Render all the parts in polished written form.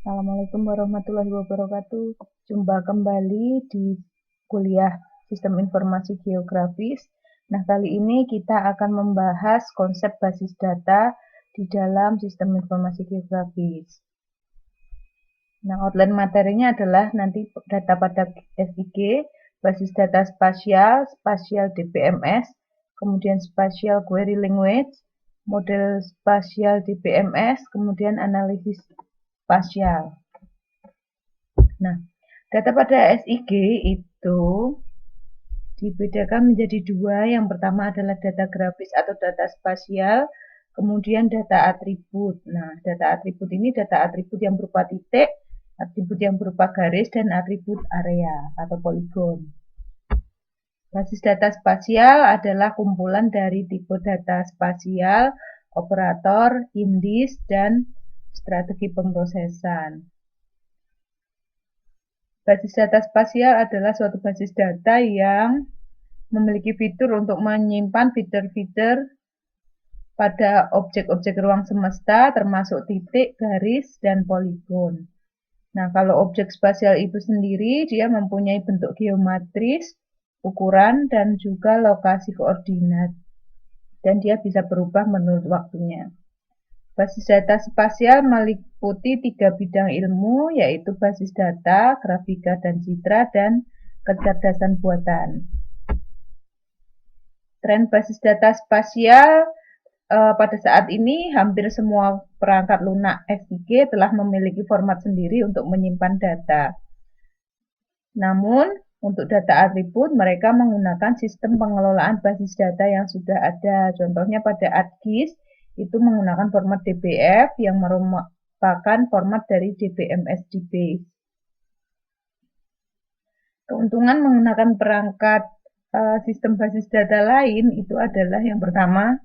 Assalamualaikum warahmatullahi wabarakatuh. Jumpa kembali di kuliah Sistem Informasi Geografis. Nah, kali ini kita akan membahas konsep basis data di dalam Sistem Informasi Geografis. Nah, outline materinya adalah nanti data pada SIG, basis data spasial, spasial DBMS, kemudian spatial query language, model spasial DBMS, kemudian analisis spasial. Nah, data pada SIG itu dibedakan menjadi dua. Yang pertama adalah data grafis atau data spasial, kemudian data atribut. Nah, data atribut ini data atribut yang berupa titik, atribut yang berupa garis, dan atribut area atau poligon. Basis data spasial adalah kumpulan dari tipe data spasial, operator, indis, dan strategi pemrosesan. Basis data spasial adalah suatu basis data yang memiliki fitur untuk menyimpan fitur-fitur pada objek-objek ruang semesta termasuk titik, garis, dan poligon. Nah, kalau objek spasial itu sendiri dia mempunyai bentuk geometris, ukuran, dan juga lokasi koordinat. Dan dia bisa berubah menurut waktunya. Basis data spasial meliputi 3 bidang ilmu, yaitu basis data, grafika dan citra, dan kecerdasan buatan. Tren basis data spasial pada saat ini hampir semua perangkat lunak SIG telah memiliki format sendiri untuk menyimpan data. Namun, untuk data atribut, mereka menggunakan sistem pengelolaan basis data yang sudah ada. Contohnya pada ArcGIS, itu menggunakan format DBF yang merupakan format dari DBMS DB. Keuntungan menggunakan perangkat sistem basis data lain itu adalah yang pertama,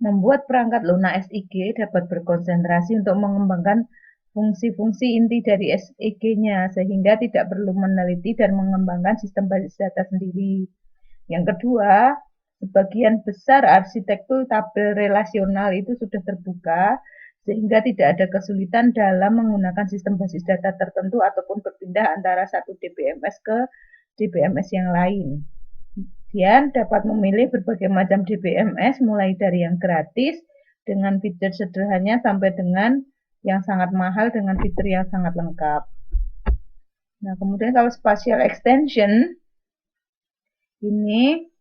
membuat perangkat lunak SIG dapat berkonsentrasi untuk mengembangkan fungsi-fungsi inti dari SIG-nya sehingga tidak perlu meneliti dan mengembangkan sistem basis data sendiri. Yang kedua, sebagian besar arsitektur tabel relasional itu sudah terbuka sehingga tidak ada kesulitan dalam menggunakan sistem basis data tertentu ataupun berpindah antara satu DBMS ke DBMS yang lain. Kemudian dapat memilih berbagai macam DBMS mulai dari yang gratis dengan fitur sederhananya sampai dengan yang sangat mahal dengan fitur yang sangat lengkap. Nah, kemudian kalau spatial extension ini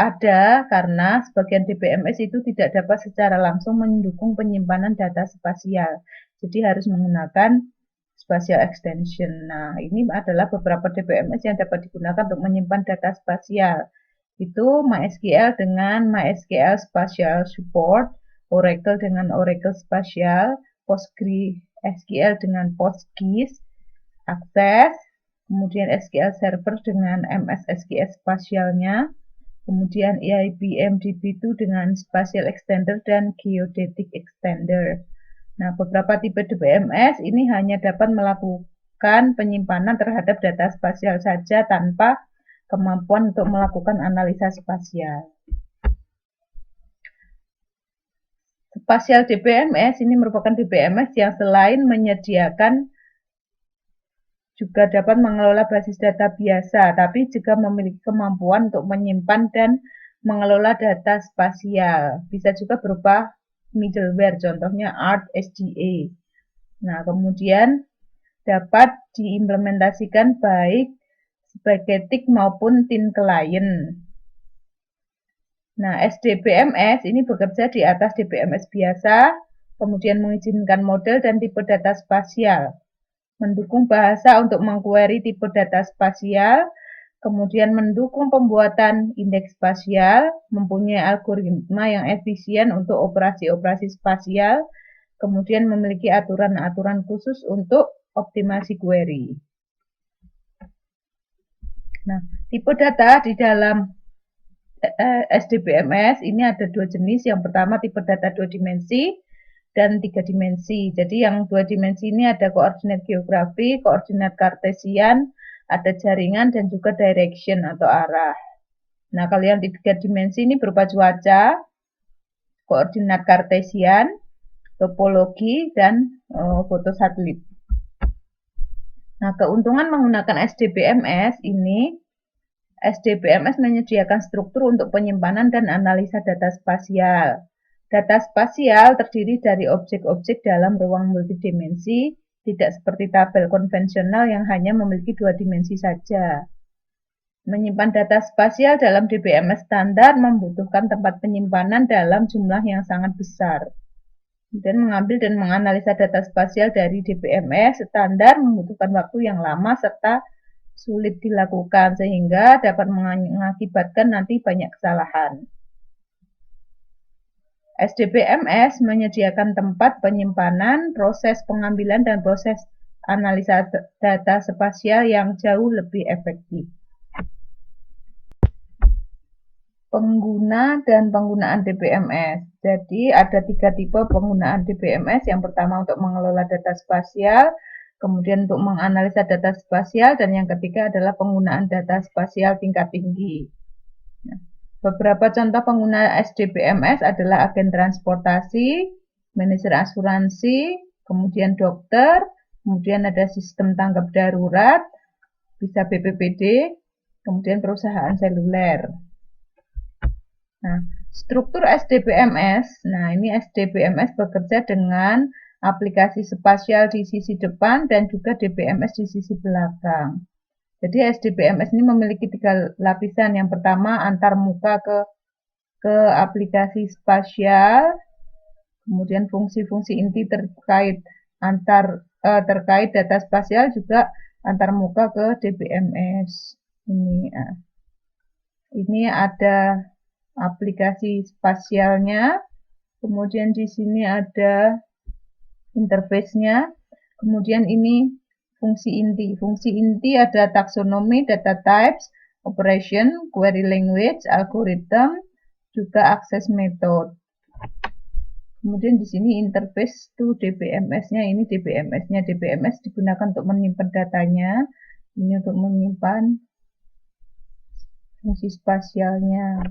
ada karena sebagian DBMS itu tidak dapat secara langsung mendukung penyimpanan data spasial. Jadi harus menggunakan spatial extension. Nah, ini adalah beberapa DBMS yang dapat digunakan untuk menyimpan data spasial. Itu MySQL dengan MySQL Spatial Support, Oracle dengan Oracle Spatial, PostgreSQL dengan PostGIS, Access, kemudian SQL Server dengan MS SQL spasialnya, kemudian IBM DB2 dengan Spatial Extender dan Geodetic Extender. Nah, beberapa tipe DBMS ini hanya dapat melakukan penyimpanan terhadap data spasial saja tanpa kemampuan untuk melakukan analisa spasial. Spatial DBMS ini merupakan DBMS yang selain menyediakan juga dapat mengelola basis data biasa, tapi juga memiliki kemampuan untuk menyimpan dan mengelola data spasial. Bisa juga berupa middleware, contohnya ArcSDA. Nah, kemudian dapat diimplementasikan baik sebagai TIC maupun thin client. Nah, SDBMS ini bekerja di atas DBMS biasa, kemudian mengizinkan model dan tipe data spasial, mendukung bahasa untuk mengquery tipe data spasial, kemudian mendukung pembuatan indeks spasial, mempunyai algoritma yang efisien untuk operasi-operasi spasial, kemudian memiliki aturan-aturan khusus untuk optimasi query. Nah, tipe data di dalam SDBMS ini ada dua jenis. Yang pertama tipe data 2 dimensi dan 3 dimensi. Jadi yang 2 dimensi ini ada koordinat geografi, koordinat kartesian, ada jaringan dan juga direction atau arah. Nah, kalau yang 3 dimensi ini berupa cuaca, koordinat kartesian, topologi, dan foto satelit. Nah, keuntungan menggunakan SDBMS ini, SDBMS menyediakan struktur untuk penyimpanan dan analisa data spasial. Data spasial terdiri dari objek-objek dalam ruang multidimensi, tidak seperti tabel konvensional yang hanya memiliki 2 dimensi saja. Menyimpan data spasial dalam DBMS standar membutuhkan tempat penyimpanan dalam jumlah yang sangat besar. Dan mengambil dan menganalisa data spasial dari DBMS standar membutuhkan waktu yang lama serta sulit dilakukan, sehingga dapat mengakibatkan nanti banyak kesalahan. SDBMS menyediakan tempat penyimpanan, proses pengambilan, dan proses analisa data spasial yang jauh lebih efektif. Pengguna dan penggunaan DBMS. Jadi ada 3 tipe penggunaan DBMS. Yang pertama untuk mengelola data spasial, kemudian untuk menganalisa data spasial, dan yang ketiga adalah penggunaan data spasial tingkat tinggi. Nah, beberapa contoh pengguna SDBMS adalah agen transportasi, manajer asuransi, kemudian dokter, kemudian ada sistem tanggap darurat, bisa BPBD, kemudian perusahaan seluler. Nah, struktur SDBMS, nah ini SDBMS bekerja dengan aplikasi spasial di sisi depan dan juga DBMS di sisi belakang. Jadi SDBMS ini memiliki 3 lapisan. Yang pertama antar muka ke aplikasi spasial, kemudian fungsi-fungsi inti terkait terkait data spasial juga antar muka ke DBMS. Ini ada aplikasi spasialnya, kemudian di sini ada interface-nya, kemudian ini fungsi inti. Fungsi inti ada taksonomi, data types, operation, query language, algorithm, juga access method. Kemudian di sini interface to DBMS-nya, ini DBMS-nya. DBMS digunakan untuk menyimpan datanya, ini untuk menyimpan fungsi spasialnya.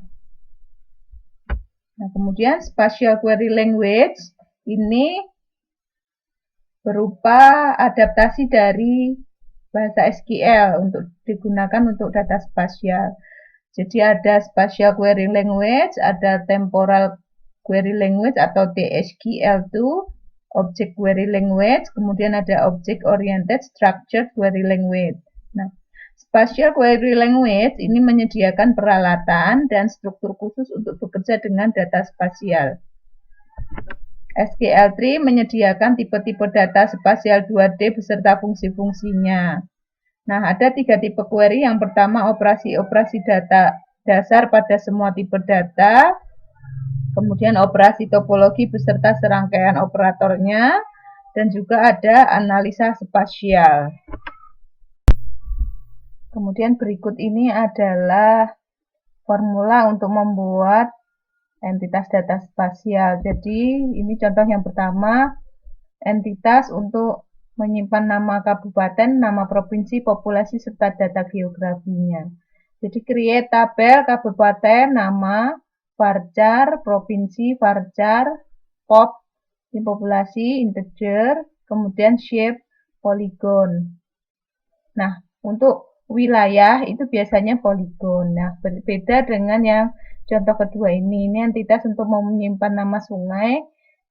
Nah, kemudian spatial query language ini berupa adaptasi dari bahasa SQL untuk digunakan untuk data spasial. Jadi ada spatial query language, ada temporal query language atau TSQL2, object query language, kemudian ada object oriented structured query language. Nah, spatial query language ini menyediakan peralatan dan struktur khusus untuk bekerja dengan data spasial. SQL3 menyediakan tipe-tipe data spasial 2D beserta fungsi-fungsinya. Nah, ada 3 tipe query. Yang pertama operasi-operasi data dasar pada semua tipe data. Kemudian operasi topologi beserta serangkaian operatornya. Dan juga ada analisa spasial. Kemudian berikut ini adalah formula untuk membuat entitas data spasial. Jadi ini contoh yang pertama, entitas untuk menyimpan nama kabupaten, nama provinsi, populasi, serta data geografinya. Jadi create tabel kabupaten, nama, varchar, provinsi, varchar, pop, populasi, integer, kemudian shape, polygon. Nah, untuk wilayah itu biasanya poligon. Nah, berbeda dengan yang contoh kedua ini. Ini entitas untuk menyimpan nama sungai,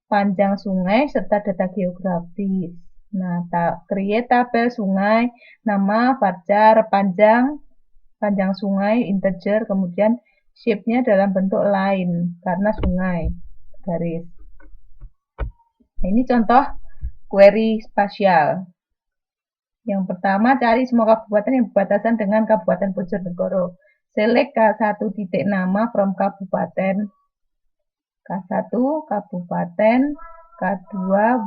panjang sungai, serta data geografis. Nah, create tabel sungai, nama, varchar, panjang sungai, integer, kemudian shape-nya dalam bentuk line, karena sungai, garis. Nah, ini contoh query spasial. Yang pertama, cari semua kabupaten yang berbatasan dengan Kabupaten Bojonegoro. Select K1 titik nama from kabupaten. K1 kabupaten, K2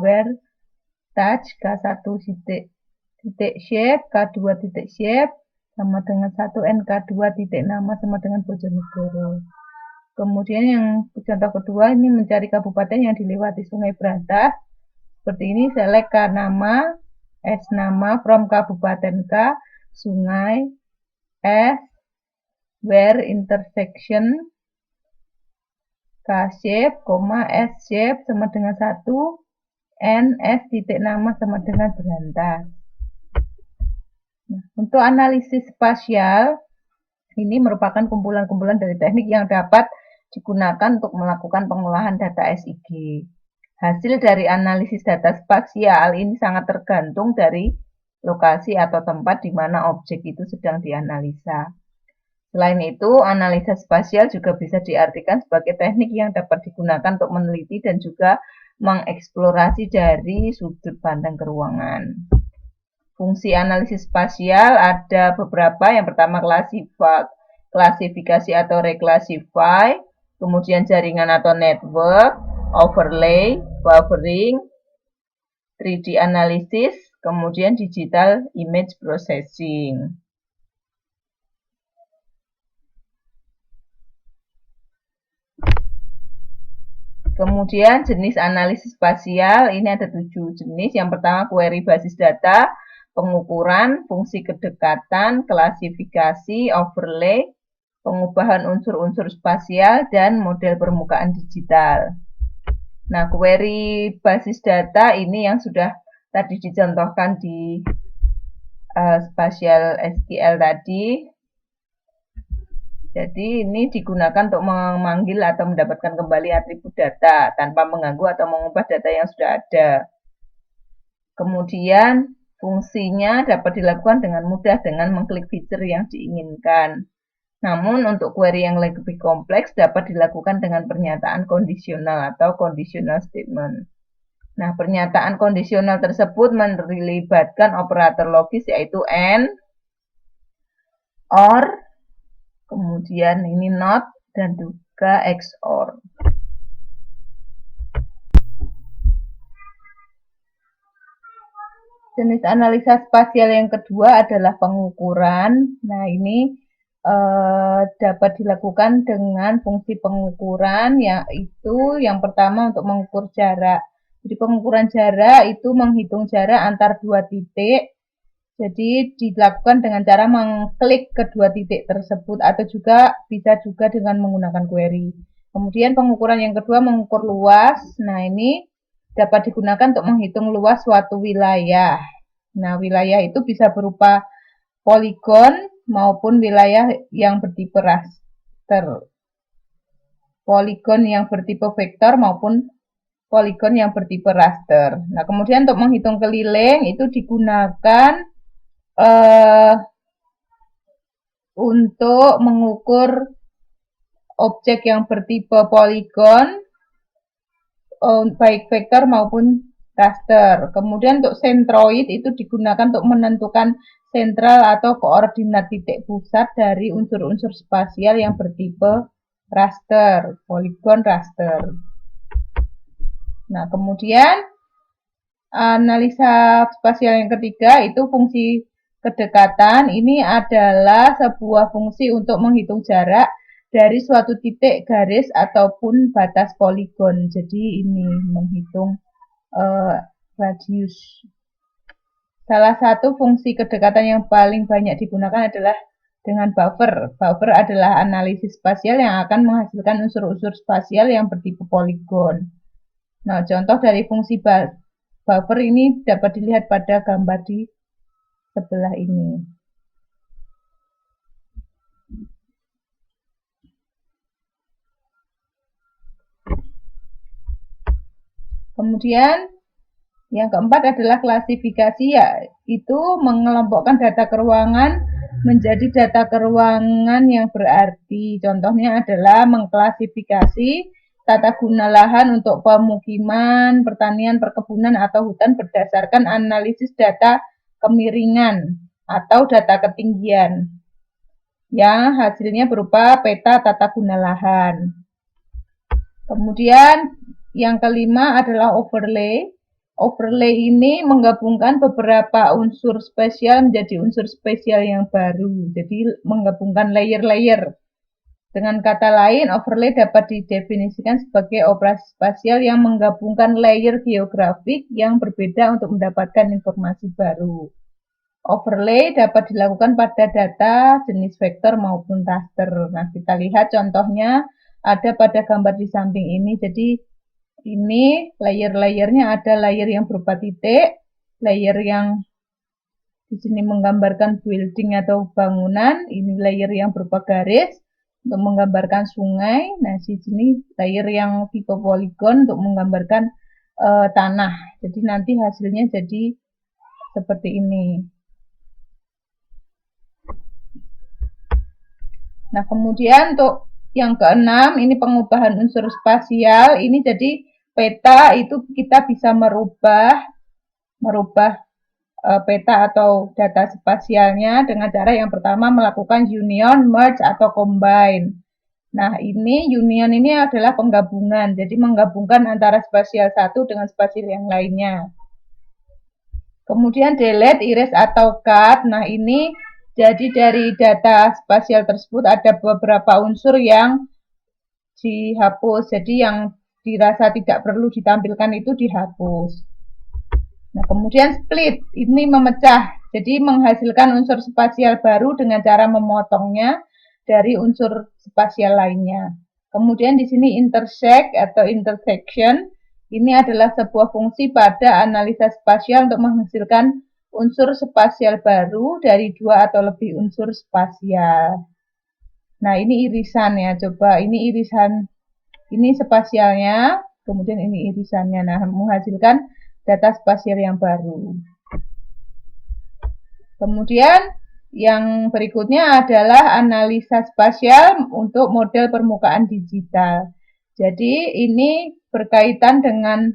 where touch, K1 titik shape, K2 titik shape sama dengan 1 and K2 titik nama sama dengan Bojonegoro. Kemudian yang contoh kedua ini mencari kabupaten yang dilewati Sungai Brantas. Seperti ini, select K nama, S nama from kabupaten K, sungai, S, where intersection, K-shape, S-shape sama dengan 1, N, S titik nama sama dengan berantas. Nah, untuk analisis spasial, ini merupakan kumpulan-kumpulan dari teknik yang dapat digunakan untuk melakukan pengolahan data SIG. Hasil dari analisis data spasial ini sangat tergantung dari lokasi atau tempat di mana objek itu sedang dianalisa. Selain itu, analisa spasial juga bisa diartikan sebagai teknik yang dapat digunakan untuk meneliti dan juga mengeksplorasi dari sudut pandang keruangan. Fungsi analisis spasial ada beberapa. Yang pertama klasifikasi atau reclassify, kemudian jaringan atau network, overlay, buffering, 3D analysis, kemudian digital image processing. Kemudian jenis analisis spasial, ini ada 7 jenis. Yang pertama query basis data, pengukuran, fungsi kedekatan, klasifikasi, overlay, pengubahan unsur-unsur spasial, dan model permukaan digital. Nah, query basis data ini yang sudah tadi dicontohkan di spasial SQL tadi. Jadi ini digunakan untuk memanggil atau mendapatkan kembali atribut data tanpa mengganggu atau mengubah data yang sudah ada. Kemudian fungsinya dapat dilakukan dengan mudah dengan mengklik fitur yang diinginkan. Namun untuk query yang lebih kompleks dapat dilakukan dengan pernyataan kondisional atau conditional statement. Nah, pernyataan kondisional tersebut melibatkan operator logis yaitu AND, OR, kemudian ini not, dan juga XOR. Jenis analisa spasial yang kedua adalah pengukuran. Nah, ini dapat dilakukan dengan fungsi pengukuran, yaitu yang pertama untuk mengukur jarak. Jadi pengukuran jarak itu menghitung jarak antar dua titik. Jadi dilakukan dengan cara mengklik kedua titik tersebut atau juga bisa juga dengan menggunakan query. Kemudian pengukuran yang kedua mengukur luas. Nah, ini dapat digunakan untuk menghitung luas suatu wilayah. Nah, wilayah itu bisa berupa poligon maupun wilayah yang bertipe raster. Poligon yang bertipe vektor maupun poligon yang bertipe raster. Nah, kemudian untuk menghitung keliling itu digunakan untuk mengukur objek yang bertipe poligon, baik vektor maupun raster. Kemudian untuk sentroid itu digunakan untuk menentukan sentral atau koordinat titik pusat dari unsur-unsur spasial yang bertipe raster, poligon raster. Nah, kemudian analisa spasial yang ketiga itu fungsi kedekatan. Ini adalah sebuah fungsi untuk menghitung jarak dari suatu titik garis ataupun batas poligon. Jadi ini menghitung radius. Salah satu fungsi kedekatan yang paling banyak digunakan adalah dengan buffer. Buffer adalah analisis spasial yang akan menghasilkan unsur-unsur spasial yang bertipe poligon. Nah, contoh dari fungsi buffer ini dapat dilihat pada gambar di sebelah ini. Kemudian yang keempat adalah klasifikasi, yaitu mengelompokkan data keruangan menjadi data keruangan yang berarti. Contohnya adalah mengklasifikasi tata guna lahan untuk pemukiman, pertanian, perkebunan, atau hutan berdasarkan analisis data kemiringan atau data ketinggian yang hasilnya berupa peta tata guna lahan. Kemudian yang kelima adalah overlay. Overlay ini menggabungkan beberapa unsur spesial menjadi unsur spesial yang baru. Jadi menggabungkan layer-layer. Dengan kata lain, overlay dapat didefinisikan sebagai operasi spasial yang menggabungkan layer geografik yang berbeda untuk mendapatkan informasi baru. Overlay dapat dilakukan pada data jenis vektor maupun raster. Nah, kita lihat contohnya ada pada gambar di samping ini. Jadi ini layer-layernya ada layer yang berupa titik, layer yang di sini menggambarkan building atau bangunan, ini layer yang berupa garis untuk menggambarkan sungai. Nah, di sini layer yang tipe poligon untuk menggambarkan tanah. Jadi nanti hasilnya jadi seperti ini. Nah, kemudian untuk yang keenam, ini pengubahan unsur spasial. Ini jadi peta itu kita bisa merubah peta atau data spasialnya dengan cara yang pertama melakukan union, merge, atau combine. Nah, ini union ini adalah penggabungan, jadi menggabungkan antara spasial satu dengan spasial yang lainnya. Kemudian delete, erase, atau cut. Nah, ini jadi dari data spasial tersebut ada beberapa unsur yang dihapus. Jadi yang dirasa tidak perlu ditampilkan itu dihapus. Nah, kemudian split, ini memecah. Jadi menghasilkan unsur spasial baru dengan cara memotongnya dari unsur spasial lainnya. Kemudian di sini intersect atau intersection, ini adalah sebuah fungsi pada analisa spasial untuk menghasilkan unsur spasial baru dari dua atau lebih unsur spasial. Nah, ini irisan ya. Coba ini irisan, ini spasialnya, kemudian ini irisannya. Nah, menghasilkan data spasial yang baru. Kemudian yang berikutnya adalah analisa spasial untuk model permukaan digital. Jadi ini berkaitan dengan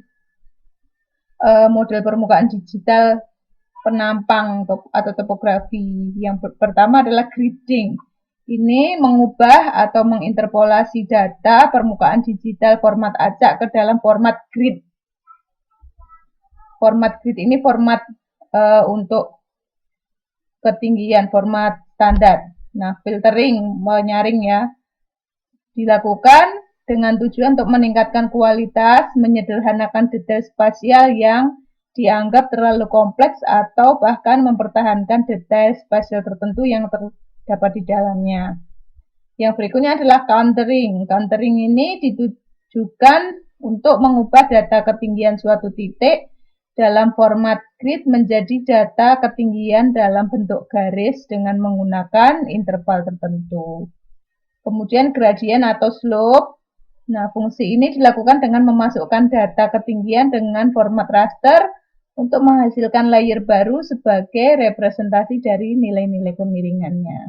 model permukaan digital penampang atau topografi. Yang pertama adalah gridding. Ini mengubah atau menginterpolasi data permukaan digital format acak ke dalam format grid. Format grid ini format untuk ketinggian, format standar. Nah, filtering, menyaring ya, dilakukan dengan tujuan untuk meningkatkan kualitas, menyederhanakan detail spasial yang dianggap terlalu kompleks atau bahkan mempertahankan detail spasial tertentu yang terdapat di dalamnya. Yang berikutnya adalah countering. Countering ini ditujukan untuk mengubah data ketinggian suatu titik dalam format grid menjadi data ketinggian dalam bentuk garis dengan menggunakan interval tertentu. Kemudian gradient atau slope. Nah, fungsi ini dilakukan dengan memasukkan data ketinggian dengan format raster untuk menghasilkan layer baru sebagai representasi dari nilai-nilai kemiringannya.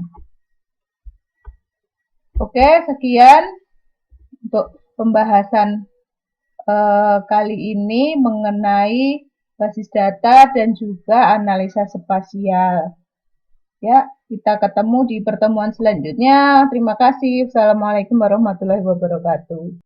Oke, sekian untuk pembahasan kali ini mengenai basis data dan juga analisa spasial. Ya, kita ketemu di pertemuan selanjutnya. Terima kasih. Assalamualaikum warahmatullahi wabarakatuh.